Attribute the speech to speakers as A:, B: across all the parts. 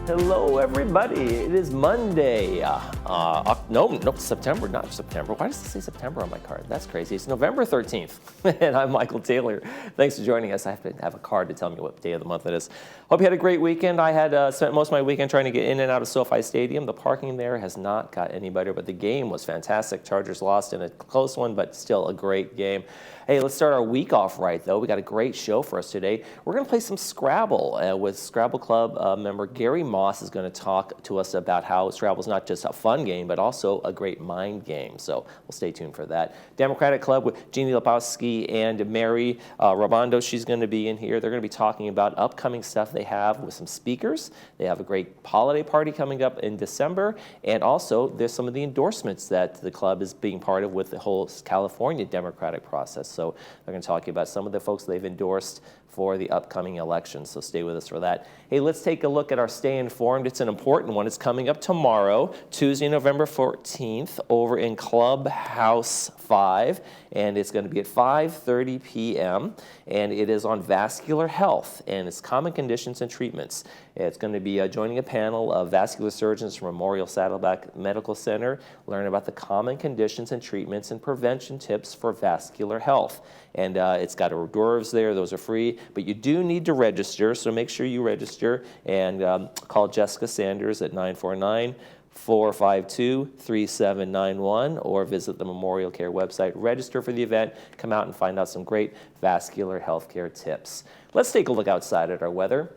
A: Hello, everybody. It is Monday. No, September, not September. Why does it say September on my card? That's crazy. It's November 13th, and I'm Michael Taylor. Thanks for joining us. I have to have a card to tell me what day of the month it is. Hope you had a great weekend. I had spent most of my weekend trying to get in and out of SoFi Stadium. The parking there has not got any better, but the game was fantastic. Chargers lost in a close one, but still a great game. Hey, let's start our week off right, though. We got a great show for us today. We're going to play some Scrabble with Scrabble Club member Gary Moss is going to talk to us about how Scrabble is not just a fun game, but also a great mind game. So we'll stay tuned for that. Democratic Club with Jeannie Lebowski and Mary Rabondo. She's going to be in here. They're going to be talking about upcoming stuff they have with some speakers. They have a great holiday party coming up in December. And also, there's some of the endorsements that the club is being part of with the whole California Democratic process. So they're going to talk about some of the folks they've endorsed for the upcoming elections, so stay with us for that. Hey, let's take a look at our Stay Informed. It's an important one. It's coming up tomorrow, Tuesday, November 14th, over in Clubhouse 5, and it's going to be at 5:30 p.m., and it is on vascular health, and it's common conditions and treatments. It's going to be joining a panel of vascular surgeons from Memorial Saddleback Medical Center, learn about the common conditions and treatments and prevention tips for vascular health. And it's got hors d'oeuvres there. Those are free, but you do need to register, so make sure you register and call Jessica Sanders at 949-452-3791 or visit the Memorial Care website. Register for the event, come out and find out some great vascular healthcare tips. Let's take a look outside at our weather.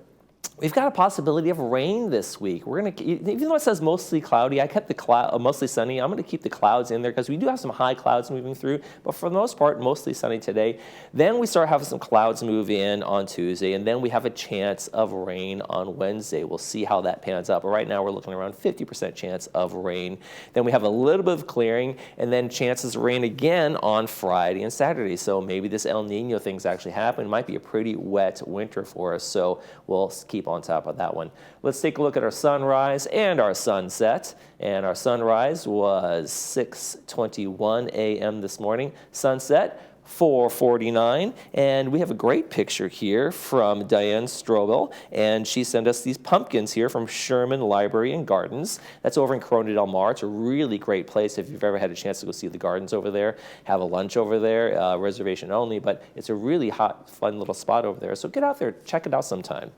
A: We've got a possibility of rain this week. We're going to, even though it says mostly cloudy, I kept the mostly sunny. I'm going to keep the clouds in there because we do have some high clouds moving through, but for the most part, mostly sunny today. Then we start having some clouds move in on Tuesday, and then we have a chance of rain on Wednesday. We'll see how that pans out, but right now we're looking around 50% chance of rain. Then we have a little bit of clearing, and then chances of rain again on Friday and Saturday. So maybe this El Nino thing's actually happening. It might be a pretty wet winter for us, so we'll keep on top of that one. Let's take a look at our sunrise and our sunset. And our sunrise was 6:21 a.m. this morning. Sunset 4:49, and we have a great picture here from Diane Strobel, and she sent us these pumpkins here from Sherman Library and Gardens. That's over in Corona del Mar. It's a really great place if you've ever had a chance to go see the gardens over there, have a lunch over there, reservation only, but it's a really hot, fun little spot over there. So get out there, check it out sometime.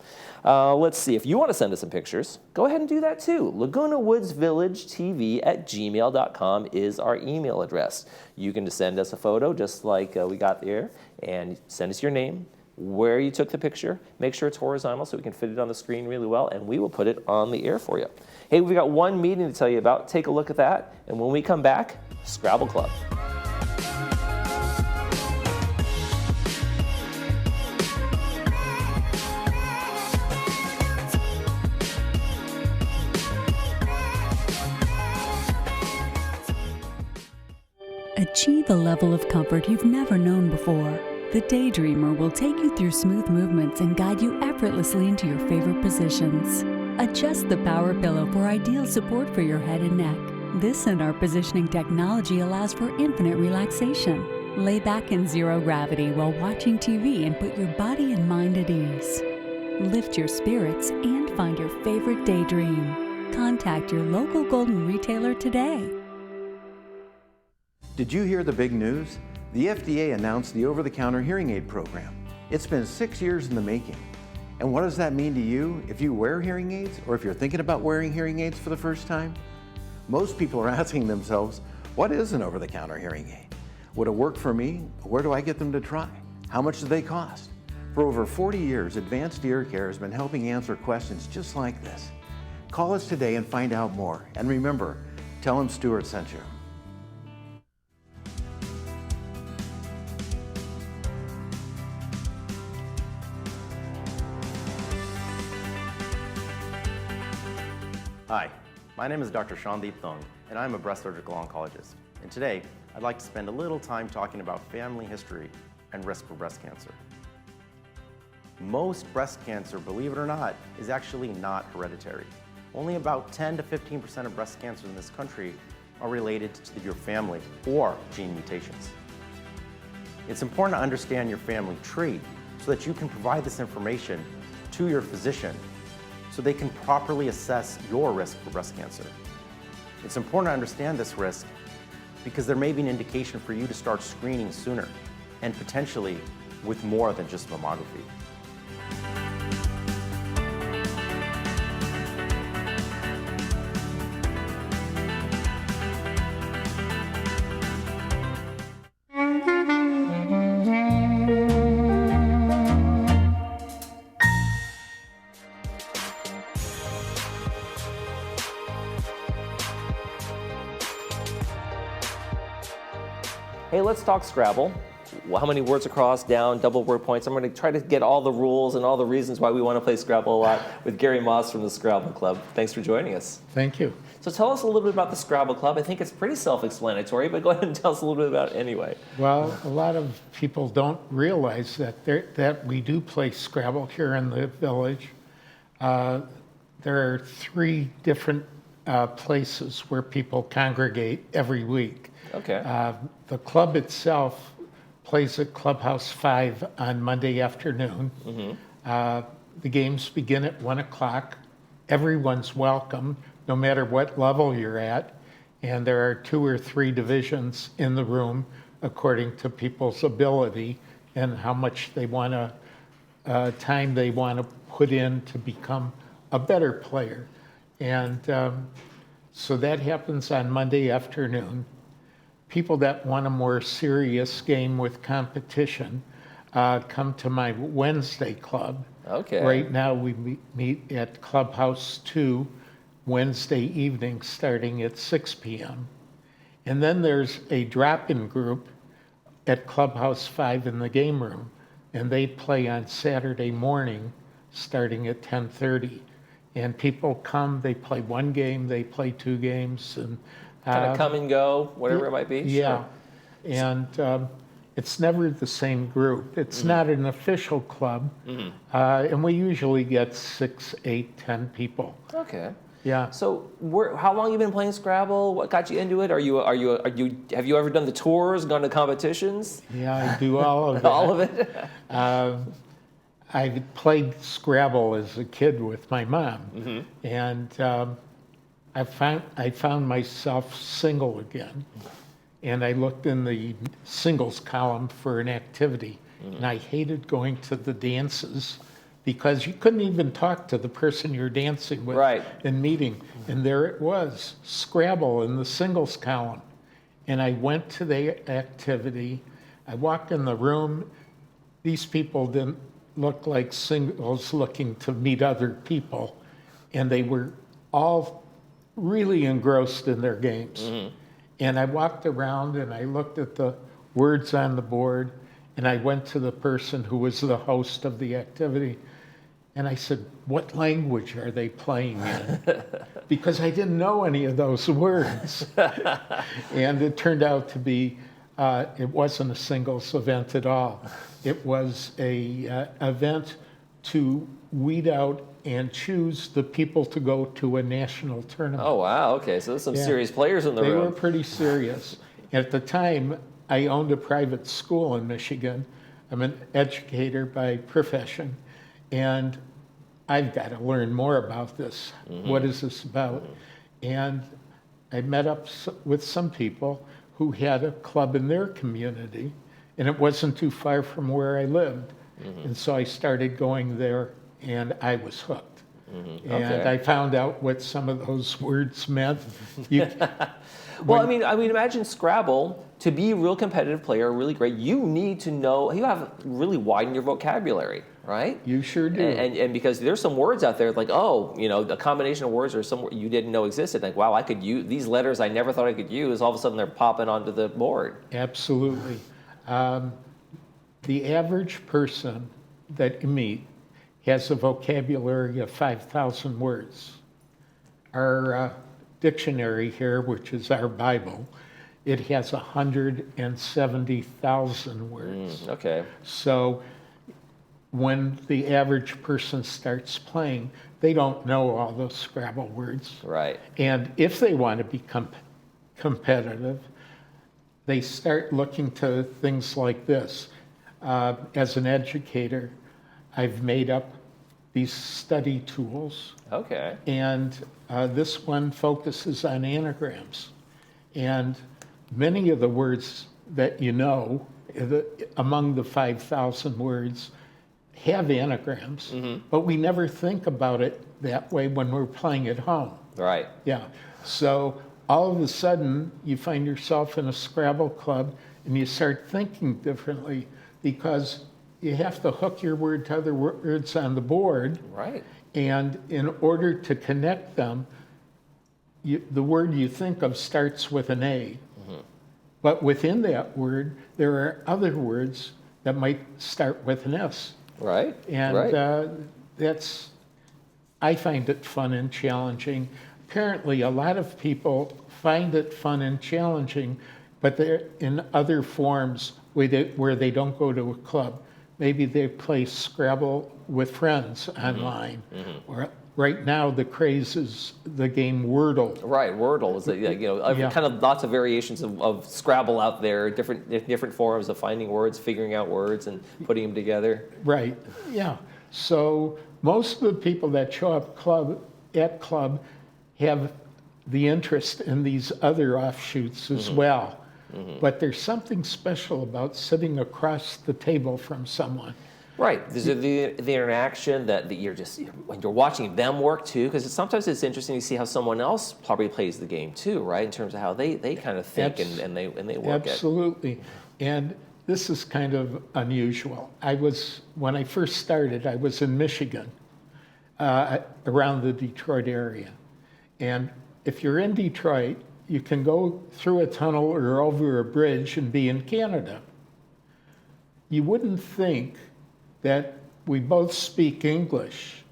A: Let's see, if you want to send us some pictures, go ahead and do that too. Laguna Woods Village TV at gmail.com is our email address. You can just send us a photo just like we got there, and send us your name, where you took the picture. Make sure it's horizontal so we can fit it on the screen really well, and we will put it on the air for you. Hey, we've got one meeting to tell you about. Take a look at that, and when we come back, Scrabble Club.
B: Achieve a level of comfort you've never known before. The Daydreamer will take you through smooth movements and guide you effortlessly into your favorite positions. Adjust the power pillow for ideal support for your head and neck. This and our positioning technology allows for infinite relaxation. Lay back in zero gravity while watching TV and put your body and mind at ease. Lift your spirits and find your favorite daydream. Contact your local Golden retailer today.
C: Did you hear the big news? The FDA announced the over-the-counter hearing aid program. It's been 6 years in the making. And what does that mean to you if you wear hearing aids or if you're thinking about wearing hearing aids for the first time? Most people are asking themselves, what is an over-the-counter hearing aid? Would it work for me? Where do I get them to try? How much do they cost? For over 40 years, Advanced Ear Care has been helping answer questions just like this. Call us today and find out more. And remember, tell them Stuart sent you.
D: Hi, my name is Dr. Shandeep Thong, and I'm a breast surgical oncologist. And today, I'd like to spend a little time talking about family history and risk for breast cancer. Most breast cancer, believe it or not, is actually not hereditary. Only about 10 to 15% of breast cancers in this country are related to your family or gene mutations. It's important to understand your family tree so that you can provide this information to your physician so they can properly assess your risk for breast cancer. It's important to understand this risk because there may be an indication for you to start screening sooner and potentially with more than just mammography.
A: Hey, let's talk Scrabble. How many words across, down, double word points? I'm going to try to get all the rules and all the reasons why we want to play Scrabble a lot with Gary Moss from the Scrabble Club. Thanks for joining us.
E: Thank you.
A: So tell us a little bit about the Scrabble Club. I think it's pretty self-explanatory, but go ahead and tell us a little bit about it anyway.
E: Well, a lot of people don't realize that we do play Scrabble here in the village. There are 3 different places where people congregate every week.
A: Okay.
E: The club itself plays at Clubhouse 5 on Monday afternoon. The games begin at 1 o'clock. Everyone's welcome, no matter what level you're at. And there are 2 or 3 divisions in the room according to people's ability and how much they want to, time they want to put in to become a better player. And so that happens on Monday afternoon. People that want a more serious game with competition come to my Wednesday club.
A: Okay.
E: Right now we meet at Clubhouse 2 Wednesday evening starting at 6 p.m. And then there's a drop-in group at Clubhouse 5 in the game room, and they play on Saturday morning starting at 10:30. And people come, they play 1 game, they play 2 games, and
A: Kind of come and go, whatever it might be?
E: yeah.
A: Sure.
E: And it's never the same group. It's not an official club, and we usually get 6, 8, 10 people.
A: Okay.
E: Yeah.
A: So how long have you been playing Scrabble? What got you into it? Have you ever done the tours, gone to competitions?
E: Yeah, I do all of it.
A: All of it?
E: I played Scrabble as a kid with my mom, and I found myself single again, and I looked in the singles column for an activity, and I hated going to the dances because you couldn't even talk to the person you're dancing with and meeting, and there it was, Scrabble in the singles column, and I went to the activity. I walked in the room. These people didn't look like singles looking to meet other people, and they were all really engrossed in their games. And I walked around and I looked at the words on the board, and I went to the person who was the host of the activity, and I said, "What language are they playing in?" Because I didn't know any of those words. And it turned out to be, it wasn't a singles event at all. It was a event to weed out and choose the people to go to a national tournament.
A: Oh, wow. Okay. So there's some serious players in the room.
E: They were pretty serious. At the time, I owned a private school in Michigan. I'm an educator by profession, and I've got to learn more about this. What is this about? And I met up with some people who had a club in their community, and it wasn't too far from where I lived. And so I started going there, and I was hooked. And I found out what some of those words meant.
A: Well, I mean, imagine Scrabble, to be a real competitive player, really great, you need to know, you have really widened your vocabulary, right?
E: You sure do.
A: And because there's some words out there like, oh, a combination of words or some you didn't know existed. Like, wow, I could use these letters I never thought I could use. All of a sudden they're popping onto the board.
E: Absolutely. The average person that you meet has a vocabulary of 5,000 words. Our dictionary here, which is our Bible, it has 170,000 words.
A: Okay.
E: So when the average person starts playing, they don't know all those Scrabble words.
A: Right.
E: And if they want to become competitive, they start looking to things like this. As an educator, I've made up these study tools.
A: Okay.
E: And this one focuses on anagrams. And many of the words that you know, among the 5,000 words, have anagrams, but we never think about it that way when we're playing at home.
A: Right.
E: Yeah. So all of a sudden, you find yourself in a Scrabble club and you start thinking differently because you have to hook your word to other words on the board.
A: Right.
E: And in order to connect them, the word you think of starts with an A. But within that word, there are other words that might start with an S.
A: Right.
E: And I find it fun and challenging. Apparently, a lot of people find it fun and challenging, but they're in other forms where they don't go to a club. Maybe they play Scrabble with friends online. Or right now, the craze is the game Wordle.
A: Right, Wordle is kind of lots of variations of Scrabble out there, different forms of finding words, figuring out words, and putting them together.
E: Right. Yeah. So most of the people that show up at club have the interest in these other offshoots as well. But there's something special about sitting across the table from someone.
A: Right. There's the interaction that you're just, when you're watching them work too, because sometimes it's interesting to see how someone else probably plays the game too, right? In terms of how they kind of think and they work it.
E: Absolutely. And this is kind of unusual. When I first started, I was in Michigan, around the Detroit area. And if you're in Detroit, you can go through a tunnel or over a bridge and be in Canada. You wouldn't think that we both speak English,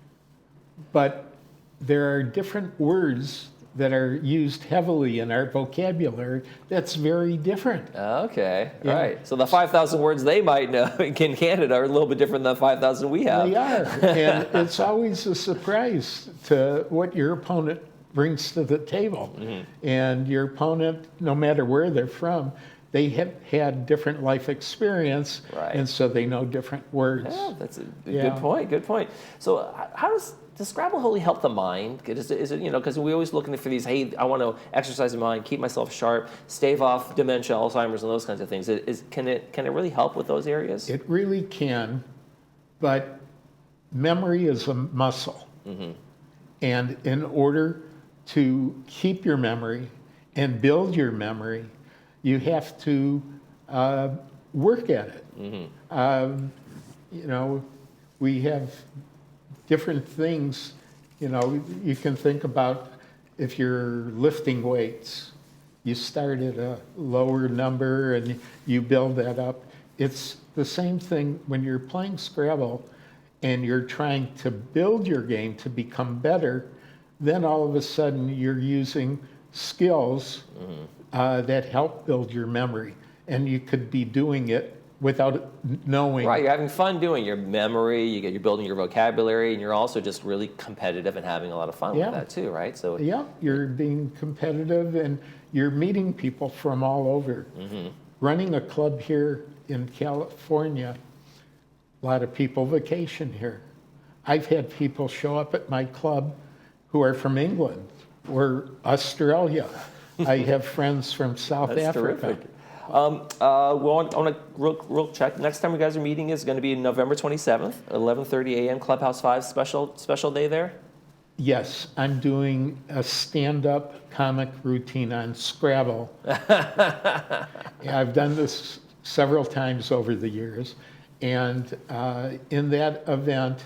E: but there are different words that are used heavily in our vocabulary that's very different.
A: Okay,
E: Yeah.
A: right. So the 5,000 words they might know in Canada are a little bit different than the 5,000 we have.
E: They are, and it's always a surprise to what your opponent brings to the table. And your opponent, no matter where they're from, they have had different life experience,
A: Right.
E: and so they know different words.
A: Yeah, that's a good point. Good point. So, how does Scrabble really help the mind? Is it because we're always looking for these? Hey, I want to exercise my mind, keep myself sharp, stave off dementia, Alzheimer's, and those kinds of things. Can it really help with those areas?
E: It really can, but memory is a muscle, and in order to keep your memory and build your memory, you have to work at it. We have different things. You can think about if you're lifting weights, you start at a lower number and you build that up. It's the same thing when you're playing Scrabble and you're trying to build your game to become better. Then all of a sudden you're using skills that help build your memory, and you could be doing it without knowing.
A: Right, you're having fun doing your memory, you're building your vocabulary, and you're also just really competitive and having a lot of fun with that too, right? So
E: yeah, you're being competitive and you're meeting people from all over. Running a club here in California, a lot of people vacation here. I've had people show up at my club who are from England or Australia. I have friends from South Africa.
A: Terrific. I want to real check. Next time you guys are meeting is going to be November 27th, 11:30 a.m. Clubhouse 5. Special day there.
E: Yes, I'm doing a stand-up comic routine on Scrabble. I've done this several times over the years, and in that event,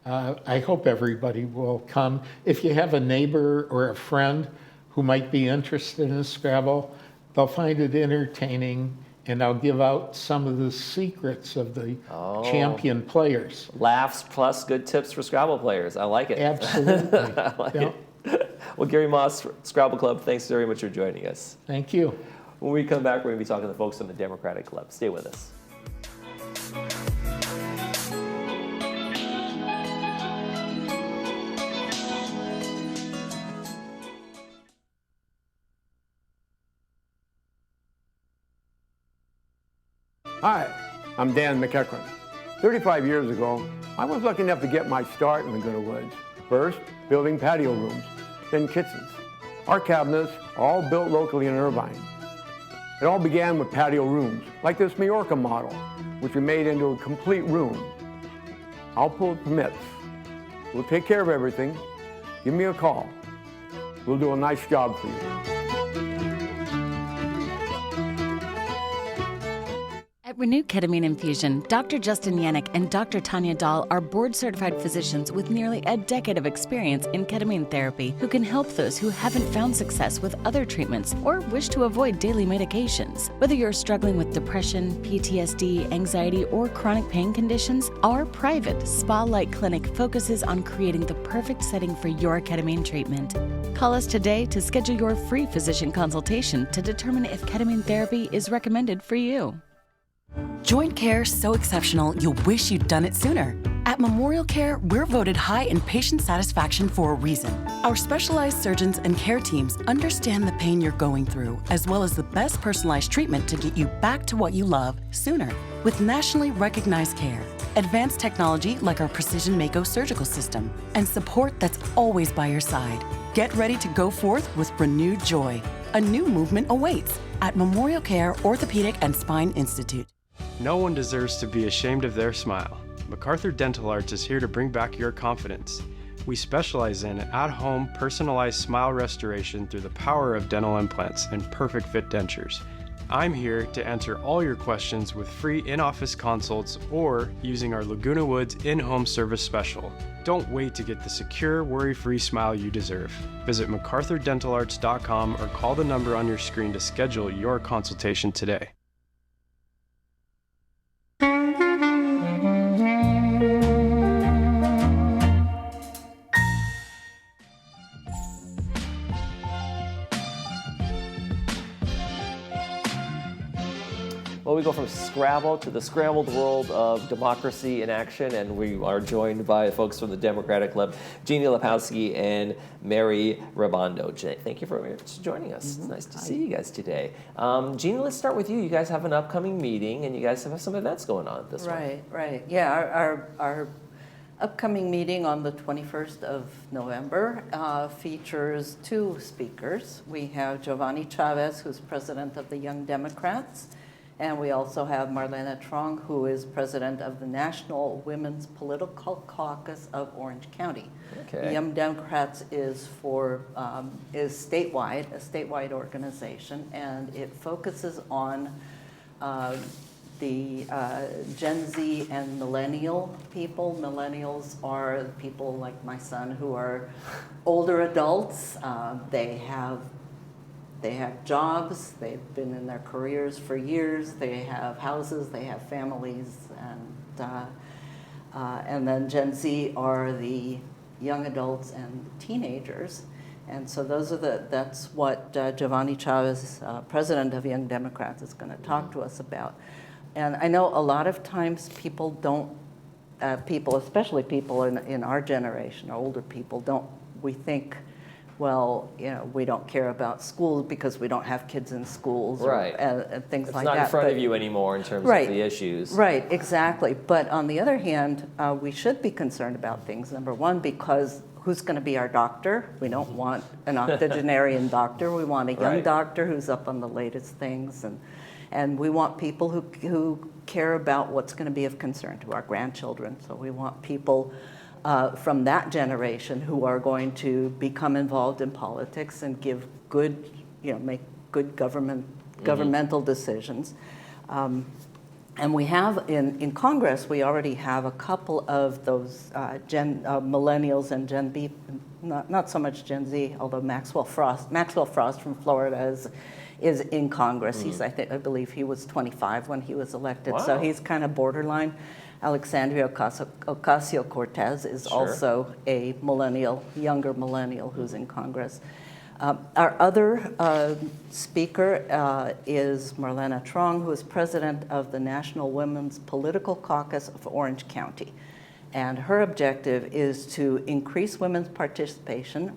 E: I hope everybody will come. If you have a neighbor or a friend who might be interested in Scrabble, they'll find it entertaining, and I'll give out some of the secrets of the champion players.
A: Laughs plus good tips for Scrabble players. I like it.
E: Absolutely.
A: I like it. Well, Gary Moss, Scrabble Club, thanks very much for joining us.
E: Thank you.
A: When we come back, we're going to be talking to the folks from the Democratic Club. Stay with us.
F: Hi, I'm Dan McEachran. 35 years ago, I was lucky enough to get my start in Laguna Woods. First, building patio rooms, then kitchens. Our cabinets are all built locally in Irvine. It all began with patio rooms, like this Majorca model, which we made into a complete room. I'll pull permits. We'll take care of everything. Give me a call. We'll do a nice job for you.
G: At Renewed Ketamine Infusion, Dr. Justin Yannick and Dr. Tanya Dahl are board-certified physicians with nearly a decade of experience in ketamine therapy who can help those who haven't found success with other treatments or wish to avoid daily medications. Whether you're struggling with depression, PTSD, anxiety, or chronic pain conditions, our private spa-like clinic focuses on creating the perfect setting for your ketamine treatment. Call us today to schedule your free physician consultation to determine if ketamine therapy is recommended for you.
H: Joint care so exceptional, you'll wish you'd done it sooner. At Memorial Care, we're voted high in patient satisfaction for a reason. Our specialized surgeons and care teams understand the pain you're going through, as well as the best personalized treatment to get you back to what you love sooner. With nationally recognized care, advanced technology like our Precision Mako surgical system, and support that's always by your side. Get ready to go forth with renewed joy. A new movement awaits at Memorial Care Orthopedic and Spine Institute.
I: No one deserves to be ashamed of their smile. MacArthur Dental Arts is here to bring back your confidence. We specialize in at-home personalized smile restoration through the power of dental implants and perfect fit dentures. I'm here to answer all your questions with free in-office consults or using our Laguna Woods in-home service special. Don't wait to get the secure, worry-free smile you deserve. Visit MacArthurDentalArts.com or call the number on your screen to schedule your consultation today.
A: Well, we go from Scrabble to the scrambled world of democracy in action, and we are joined by folks from the Democratic Club, Jeannie Lepowski and Mary Rabondo. Thank you for joining us. It's nice to see you guys today. Jeannie, let's start with you. You guys have an upcoming meeting, and you guys have some events going on this one.
J: Right. Yeah, our upcoming meeting on the 21st of November features two speakers. We have Giovanni Chavez, who's president of the Young Democrats, and we also have Marlena Trong, who is president of the National Women's Political Caucus of Orange County.
A: Okay.
J: Young Democrats is statewide, a statewide organization, and it focuses on the Gen Z and millennial people. Millennials are people like my son who are older adults. They have jobs, they've been in their careers for years, they have houses, they have families, and then Gen Z are the young adults and teenagers. And so that's what Giovanni Chavez, president of Young Democrats, is going to talk to us about. And I know a lot of times people don't, especially people in our generation, older people, we think, well, we don't care about schools because we don't have kids in schools,
A: right?
J: And things like that.
A: It's not in front of you anymore in terms of the issues.
J: Right, exactly. But on the other hand, we should be concerned about things. Number one, because who's going to be our doctor? We don't want an octogenarian doctor. We want a young doctor who's up on the latest things, and we want people who care about what's going to be of concern to our grandchildren. So we want people from that generation who are going to become involved in politics and give good, make good governmental decisions. And we have in Congress, we already have a couple of those millennials and Gen B, not so much Gen Z, although Maxwell Frost from Florida is in Congress. I believe he was 25 when he was elected, so he's kind of borderline. Alexandria Ocasio-Cortez is also a younger millennial who's in Congress. Our other speaker is Marlena Trong, who is president of the National Women's Political Caucus of Orange County. And her objective is to increase women's participation,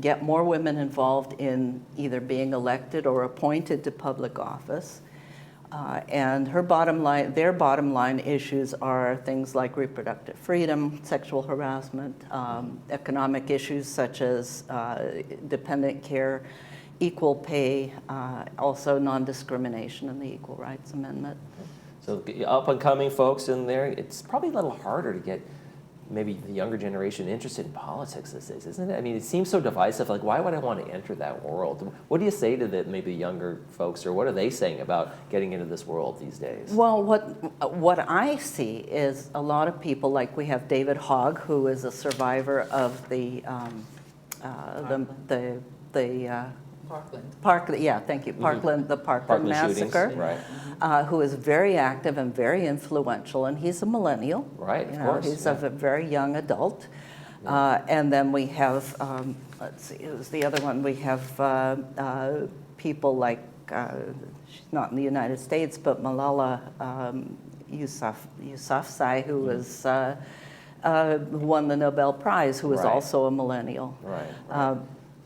J: get more women involved in either being elected or appointed to public office, And their bottom line issues are things like reproductive freedom, sexual harassment, economic issues such as dependent care, equal pay, also non-discrimination in the Equal Rights Amendment.
A: So the up-and-coming folks in there, it's probably a little harder to get maybe the younger generation interested in politics these days, isn't it? I mean, it seems so divisive. Like, why would I want to enter that world? What do you say to the maybe younger folks, or what are they saying about getting into this world these days?
J: Well, what I see is a lot of people, like we have David Hogg, who is a survivor of the Parkland
A: Parkland
J: massacre,
A: shootings, right.
J: who is very active and very influential, and he's a millennial.
A: Right, of
J: You know,
A: course,
J: he's
A: yeah.
J: a very young adult. And then we have, let's see, who's the other one? We have people like, she's not in the United States, but Malala Yousafzai, who was, who won the Nobel Prize, who is
A: Right.
J: also a millennial.
A: Right.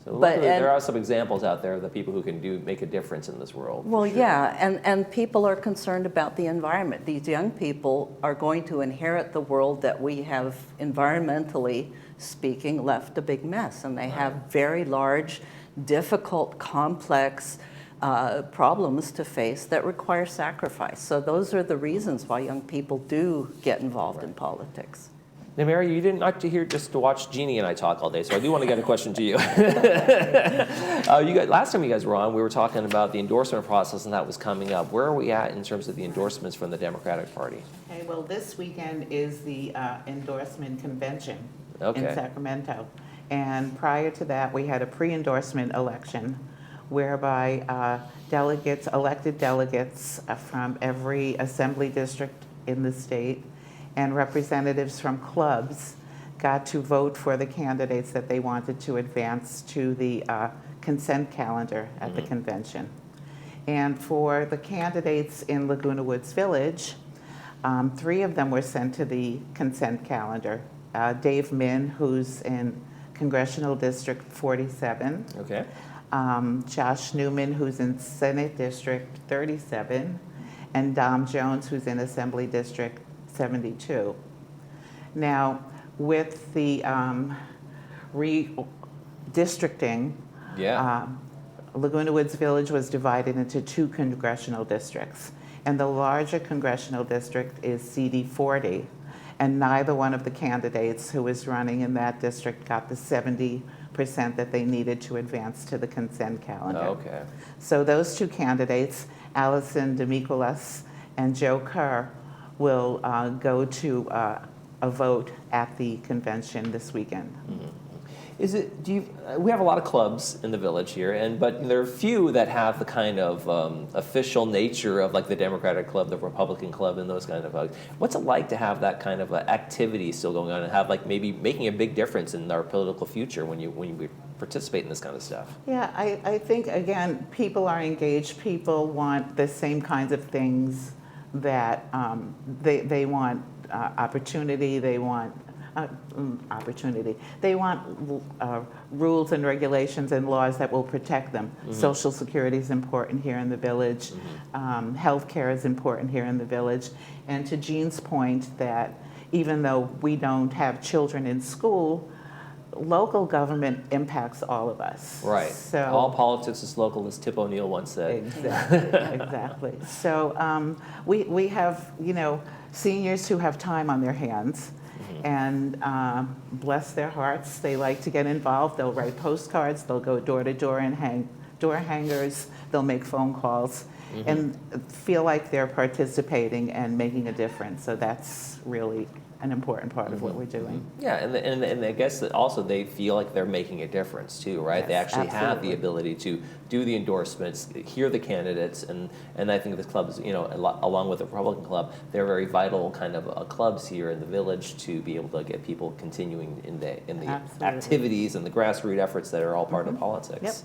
A: So
J: but-
A: luckily,
J: and-
A: there are some examples out there of the people who can make a difference in this world. for
J: Well,
A: sure.
J: yeah, and people are concerned about the environment. These young people are going to inherit the world that we have, environmentally speaking, left a big mess. And they have very large, difficult, complex problems to face that require sacrifice. So those are the reasons why young people do get involved in politics.
A: Now, Mary, you didn't like to hear just to watch Jeannie and I talk all day, so I do want to get a question to you. Last time you guys were on, we were talking about the endorsement process, and that was coming up. Where are we at in terms of the endorsements from the Democratic Party?
K: Okay, well, this weekend is the endorsement convention
A: Okay.
K: in Sacramento. And prior to that, we had a pre-endorsement election whereby elected delegates from every assembly district in the state and representatives from clubs got to vote for the candidates that they wanted to advance to the consent calendar at the convention. And for the candidates in Laguna Woods Village, 3 of them were sent to the consent calendar. Dave Min, who's in Congressional District 47.
A: Okay.
K: Josh Newman, who's in Senate District 37. And Dom Jones, who's in Assembly District 72. Now, with the redistricting, Laguna Woods Village was divided into 2 congressional districts. And the larger congressional district is CD 40. And neither one of the candidates who was running in that district got the 70% that they needed to advance to the consent calendar.
A: Okay.
K: So those 2 candidates, Allison DeMichelis and Joe Kerr, will go to a vote at the convention this weekend.
A: We have a lot of clubs in the village here, but there are few that have the kind of official nature of like the Democratic Club, the Republican Club, and those kind of. What's it like to have that kind of activity still going on, and have like maybe making a big difference in our political future when you participate in this kind of stuff?
K: Yeah, I think again, people are engaged. People want the same kinds of things that they want opportunity. They want They want rules and regulations and laws that will protect them. Social Security is important here in the village. Healthcare is important here in the village. And to Jean's point that even though we don't have children in school, local government impacts all of us.
A: Right.
K: So
A: all politics is local, as Tip O'Neill once said.
K: Exactly. So we have, seniors who have time on their hands, and bless their hearts, they like to get involved. They'll write postcards, they'll go door to door and hang door hangers, they'll make phone calls, and feel like they're participating and making a difference. So that's really an important part of what we're doing.
A: Yeah, and I guess that also they feel like they're making a difference too, right?
K: Yes,
A: they actually have
K: absolutely.
A: the ability to do the endorsements, hear the candidates, and I think the clubs, along with the Republican Club, they're very vital kind of clubs here in the village to be able to get people continuing in the
K: Absolutely.
A: activities and the grassroots efforts that are all part of politics.
K: Yep.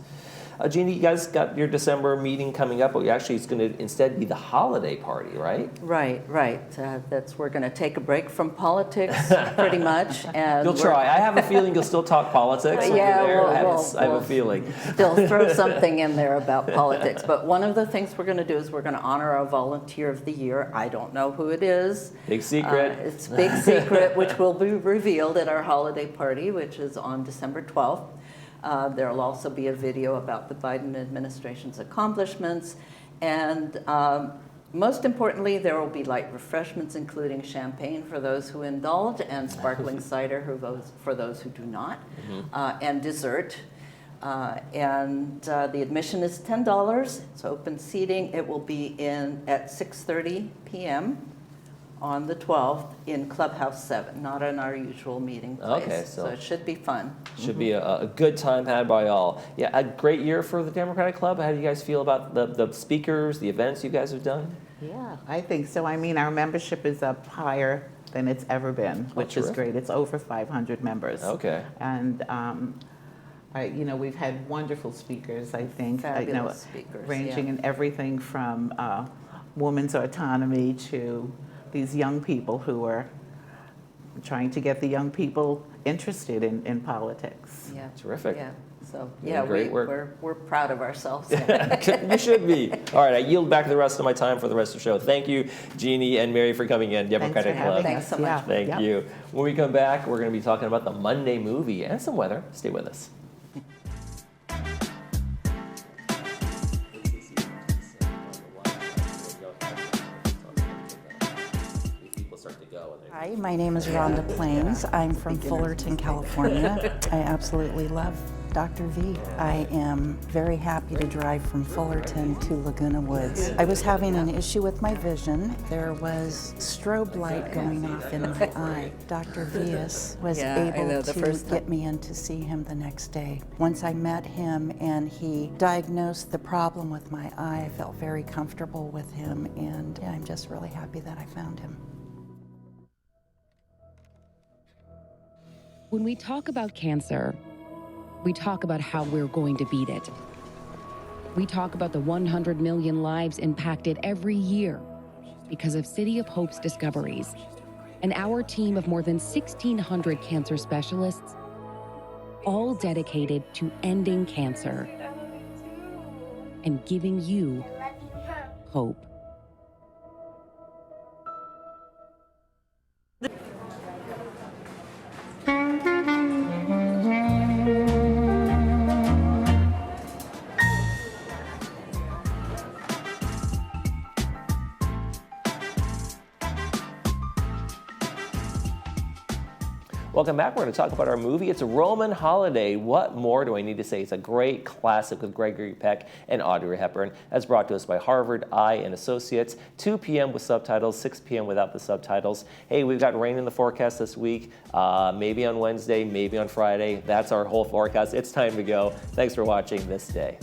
A: Jeannie, you guys got your December meeting coming up, but actually it's going to instead be the holiday party, right?
J: Right. We're going to take a break from politics, pretty much. And
A: You'll try. I have a feeling you'll still talk politics. When
J: Yeah,
A: you're there. I have
J: we'll
A: a feeling.
J: Still throw something in there about politics. But one of the things we're going to do is we're going to honor our Volunteer of the Year. I don't know who it is.
A: Big secret.
J: It's a big secret, which will be revealed at our holiday party, which is on December 12th. There will also be a video about the Biden administration's accomplishments. And most importantly, there will be light refreshments, including champagne for those who indulge and sparkling cider for those who do not, and dessert. The admission is $10. It's open seating. It will be at 6:30 p.m. on the 12th in Clubhouse 7, not in our usual meeting place.
A: Okay,
J: so it should be fun.
A: Should be a good time had by all. Yeah, a great year for the Democratic Club. How do you guys feel about the speakers, the events you guys have done?
K: Yeah, I think so. I mean, our membership is up higher than it's ever been, which is great. It's over 500 members.
A: Okay.
K: And we've had wonderful speakers, I think.
J: Fabulous speakers,
K: ranging
J: yeah.
K: in everything from women's autonomy to these young people who are trying to get the young people interested in politics.
J: Yeah.
A: Terrific.
J: Yeah. So
A: Great work.
J: we're proud of ourselves.
A: You should be. All right, I yield back the rest of my time for the rest of the show. Thank you, Jeannie and Mary, for coming in. Democratic Club.
J: Thanks so much.
A: Thank you. When we come back, we're going to be talking about the Monday movie and some weather. Stay with us.
L: Hi, my name is Rhonda Plains. I'm from Fullerton, California. I absolutely love Dr. V. I am very happy to drive from Fullerton to Laguna Woods. I was having an issue with my vision. There was strobe light going off in my eye. Dr. Vias was able to get me in to see him the next day. Once I met him and he diagnosed the problem with my eye, I felt very comfortable with him, and I'm just really happy that I found him.
M: When we talk about cancer, we talk about how we're going to beat it. We talk about the 100 million lives impacted every year because of City of Hope's discoveries, and our team of more than 1,600 cancer specialists, all dedicated to ending cancer and giving you hope.
A: Welcome back. We're going to talk about our movie. It's a Roman Holiday. What more do I need to say? It's a great classic with Gregory Peck and Audrey Hepburn. That's brought to us by Harvard Eye and Associates. 2 p.m. with subtitles, 6 p.m. without the subtitles. Hey, we've got rain in the forecast this week. Maybe on Wednesday, maybe on Friday. That's our whole forecast. It's time to go. Thanks for watching This Day.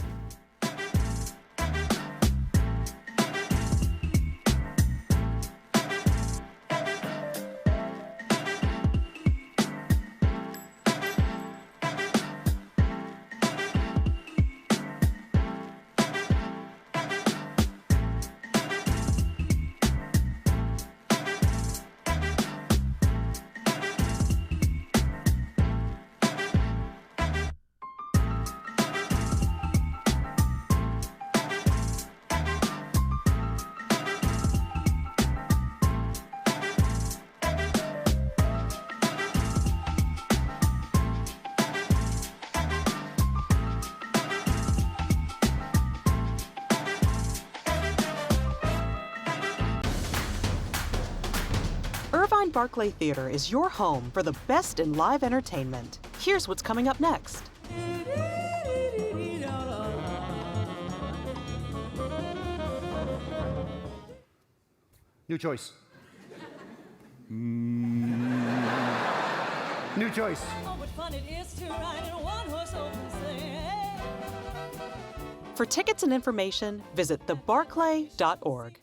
N: Irvine Barclay Theater is your home for the best in live entertainment. Here's what's coming up next.
O: New choice. New choice.
N: For tickets and information, visit thebarclay.org.